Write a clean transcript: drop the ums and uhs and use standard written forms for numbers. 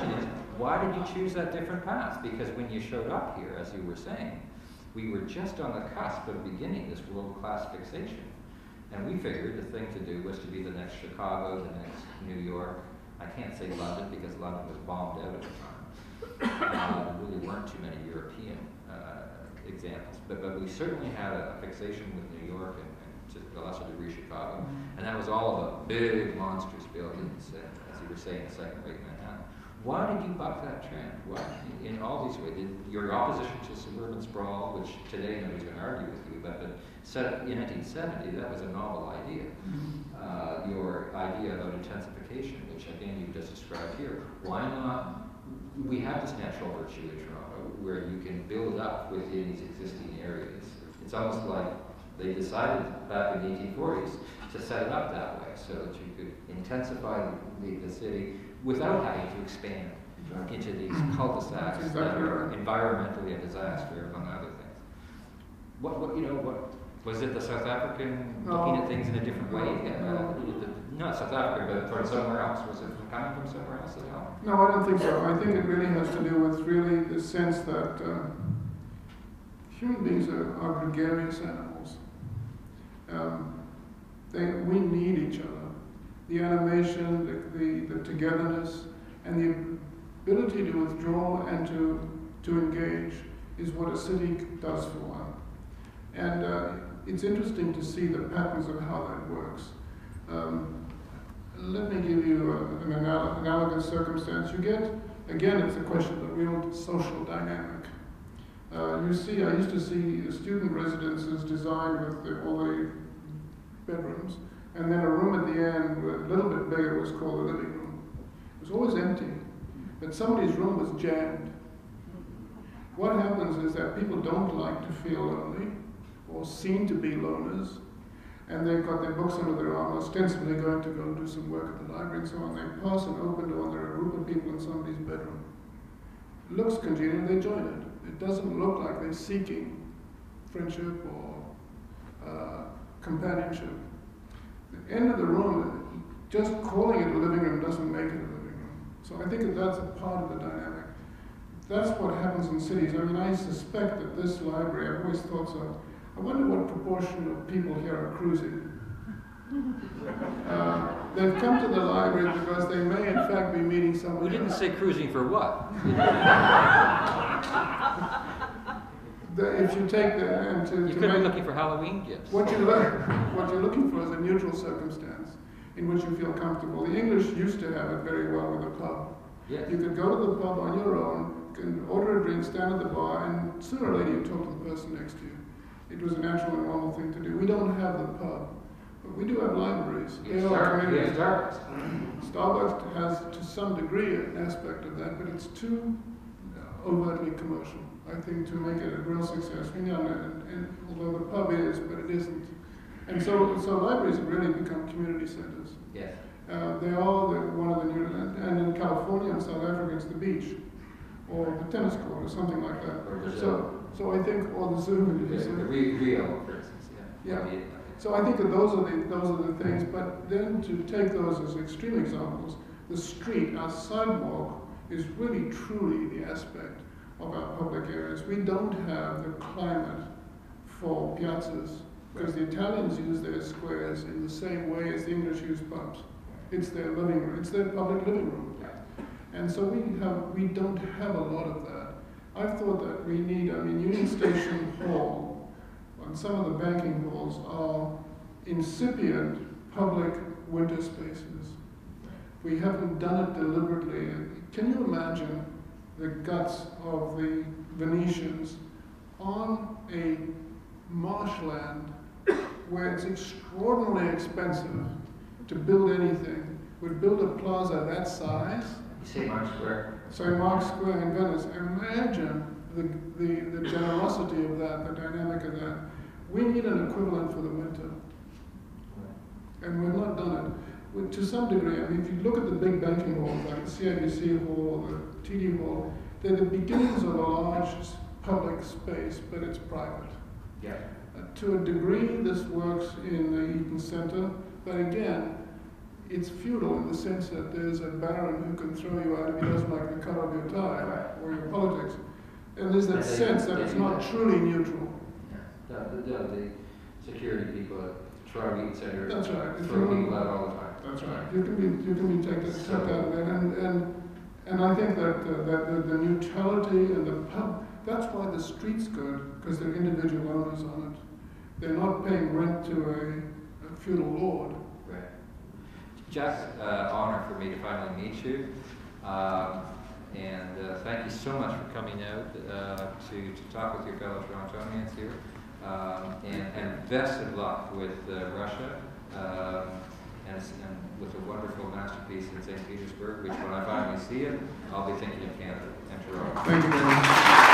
question is, why did you choose that different path? Because when you showed up here, as you were saying, we were just on the cusp of beginning this world-class fixation. And we figured the thing to do was to be the next Chicago, the next New York. I can't say London because London was bombed out at the time. There really weren't too many European examples. But we certainly had a fixation with New York and to a lesser degree Chicago. And that was all about big, monstrous buildings, as you were saying, second-rate Manhattan. Why did you buck that trend? Why, in all these ways, your opposition to suburban sprawl, which today nobody's going to argue with you, but in 1970, that was a novel idea. Your idea about intensification, which again you just described here, why not? We have this natural virtue in Toronto where you can build up within these existing areas. It's almost like they decided back in the 1840s to set it up that way so that you could intensify the city without having to expand into these cul-de-sacs that are environmentally a disaster, among other things. What was it? The South African looking at things in a different way? Not South Africa, but from somewhere else. Was it coming from somewhere else at all? No, I don't think so. I think it really has to do with really the sense that human beings are gregarious animals. We need each other. The animation, the togetherness, and the ability to withdraw and to engage is what a city does for one. And it's interesting to see the patterns of how that works. Let me give you an analogous circumstance. You get, again, it's a question of the real social dynamic. I used to see student residences designed with all the bedrooms, and then a room at the end, a little bit bigger, was called the living room. It was always empty, but somebody's room was jammed. What happens is that people don't like to feel lonely, or seem to be loners, and they've got their books under their arm, ostensibly going to go do some work at the library and so on. They pass an open door, and there are a group of people in somebody's bedroom. It looks congenial, they join it. It doesn't look like they're seeking friendship or companionship. The end of the room, just calling it a living room doesn't make it a living room. So I think that's a part of the dynamic. That's what happens in cities. I mean, I suspect that this library, I've always thought so, I wonder what proportion of people here are cruising. They've come to the library because they may in fact be meeting someone. We didn't say cruising for what? If you take the you could be looking for Halloween gifts. What you're looking for is a neutral circumstance in which you feel comfortable. The English used to have it very well with a pub. Yes. You could go to the pub on your own, can order a drink, stand at the bar, and sooner or later you talk to the person next to you. It was a natural and normal thing to do. We don't have the pub, but we do have libraries. Starbucks has, to some degree, an aspect of that, but it's too overtly commercial, I think, to make it a real success. Although the pub is, but it isn't. And so libraries have really become community centers. Yes. They are one of the new, and in California and South Africa, it's the beach, or the tennis court, or something like that. So I think, or the zoo. Rio, for instance. Yeah. So I think that those are the things. But then to take those as extreme examples, the street, our sidewalk, is really truly the aspect of our public areas. We don't have the climate for piazzas because the Italians use their squares in the same way as the English use pubs. It's their living room. It's their public living room. And so we don't have a lot of that. I've thought that we need, Union Station Hall, and some of the banking halls are incipient public winter spaces. We haven't done it deliberately. Can you imagine the guts of the Venetians on a marshland where it's extraordinarily expensive to build anything, would build a plaza that size? You say Mark Square? Sorry, Mark Square in Venice. Imagine the generosity of that, the dynamic of that. We need an equivalent for the winter. And we've not done it. To some degree, if you look at the big banking halls, like the CIBC Hall or the TD Hall, they're the beginnings of a large public space, but it's private. Yeah. To a degree, this works in the Eaton Center, but again, it's feudal in the sense that there's a baron who can throw you out if he doesn't like the and there's that And they- sense that they it's do not that. truly neutral. Yeah. The security people at Trolley Center That's right. If throw you people want- out all the time. That's right. You can be taken out of it, and I think that the neutrality and the pub. That's why the street's good, because they're individual owners on it. They're not paying rent to a feudal lord. Right. Just honor for me to finally meet you, and thank you so much for coming out to talk with your fellow Torontonians here, and best of luck with Russia. And with a wonderful masterpiece in St. Petersburg, which when I finally see it, I'll be thinking of Canada and Toronto. Thank you very much.